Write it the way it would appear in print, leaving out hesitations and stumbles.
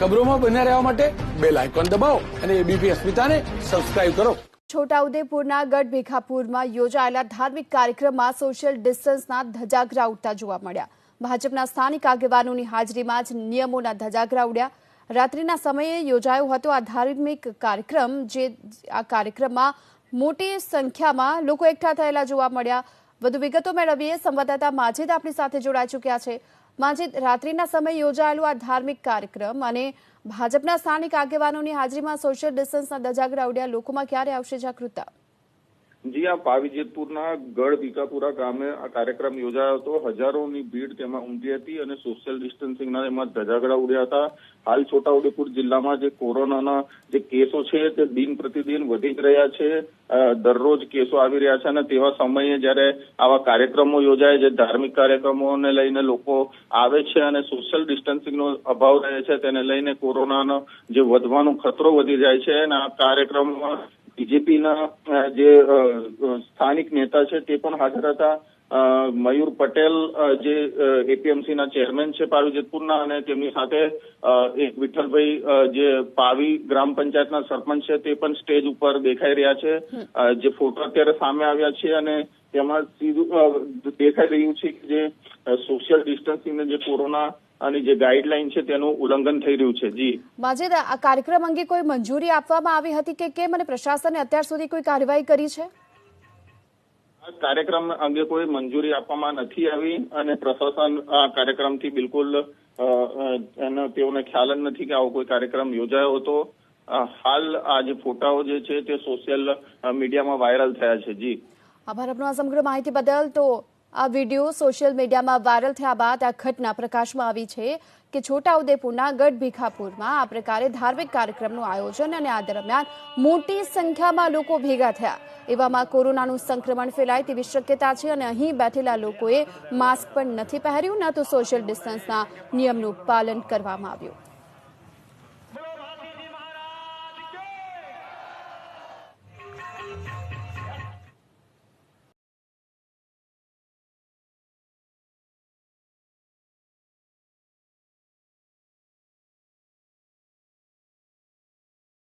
ખબરોમાં બન્યા રહેવા માટે બેલ આઇકોન દબાવો અને એબીપી અસ્મિતાને સબસ્ક્રાઇબ કરો। છોટાઉદેપુરના ગઢ ભીખાપુરમાં યોજાયેલા ધાર્મિક કાર્યક્રમમાં સોશિયલ ડિસ્ટન્સના ધજાગરા ઉડતા જોવા મળ્યા। ભાજપના સ્થાનિક આગેવાનોની હાજરીમાં જ નિયમોના ધજાગરા ઉડ્યા। રાત્રિના સમયે યોજાયો હતો આ ધાર્મિક કાર્યક્રમ, જે આ કાર્યક્રમમાં મોટી સંખ્યામાં લોકો એકઠા થયેલા જોવા મળ્યા। વધુ વિગતો મેળવીએ સંવાદદાતા માજીદ આપણી સાથે જોડાઈ ચૂક્યા છે। માજીદ, રાત્રિના સમયે યોજાયેલો આ ધાર્મિક કાર્યક્રમ અને ભાજપના સ્થાનિક આગેવાનોની હાજરીમાં સોશિયલ ડિસ્ટન્સના ધજાગરા ઉડ્યા, લોકોમાં ક્યારે આવશે જાગૃતતા? જી, આ પાવીજેતપુરના ગઢ ભીખાપુરા ગામે આ કાર્યક્રમ યોજાયો હતો। હજારોની ભીડ તેમાં ઉમટી હતી અને સોશિયલ ડિસ્ટન્સિંગના એમાં ધજાગરા ઉડ્યા હતા। હાલ છોટાઉદેપુર જિલ્લામાં જે કોરોનાના જે કેસો છે તે દિન પ્રતિદિન વધી જ રહ્યા છે। દરરોજ કેસો આવી રહ્યા છે અને તેવા સમયે જ્યારે આવા કાર્યક્રમો યોજાય, જે ધાર્મિક કાર્યક્રમોને લઈને લોકો આવે છે અને સોશિયલ ડિસ્ટન્સિંગનો અભાવ રહે છે, તેને લઈને કોરોનાનો જે વધવાનો ખતરો વધી જાય છે અને આ કાર્યક્રમમાં બીજેપીના જે સ્થાનિક નેતા છે તે પણ હાજર હતા। મયુર પટેલ જે એપીએમસીના ચેરમેન છે પાવીજેતપુરના, અને તેમની સાથે એક વિઠ્ઠલભાઈ જે પાવી ગ્રામ પંચાયતના સરપંચ છે તે પણ સ્ટેજ ઉપર દેખાઈ રહ્યા છે। જે ફોટો અત્યારે સામે આવ્યા છે અને તેમાં સીધું દેખાઈ રહ્યું છે કે જે સોશિયલ ડિસ્ટન્સિંગ જે કોરોના અને જે ગાઈડલાઈન છે તેનું ઉલ્લંઘન થઈ રહ્યું છે। જી માજીદ, આ કાર્યક્રમ અંગે કોઈ મંજૂરી આપવામાં આવી હતી કે કેમ, અને પ્રશાસને અત્યાર સુધી કોઈ કાર્યવાહી કરી છે? આ કાર્યક્રમ અંગે કોઈ મંજૂરી આપવામાં નથી આવી અને પ્રશાસન આ કાર્યક્રમથી બિલકુલ તેઓને ખ્યાલ જ નથી કે આવો કોઈ કાર્યક્રમ યોજાયો હતો। હાલ આ જે ફોટાઓ જે છે તે સોશિયલ મીડિયામાં વાયરલ થયા છે। જી, આભાર આપનો આ સમગ્ર માહિતી બદલ। તો આ વિડીયો સોશિયલ મીડિયામાં વાયરલ થયા બાદ આ ઘટના પ્રકાશમાં આવી છે કે છોટાઉદેપુરના ગઢ ભીખાપુરમાં આ પ્રકારે ધાર્મિક કાર્યક્રમનું આયોજન અને આ દરમિયાન મોટી સંખ્યામાં લોકો ભેગા થયા। એવામાં કોરોનાનું સંક્રમણ ફેલાય તેવી શક્યતા છે અને અહીં બેઠેલા લોકોએ માસ્ક પણ નથી પહેર્યું, ન તો સોશિયલ ડિસ્ટન્સના નિયમનું પાલન કરવામાં આવ્યું।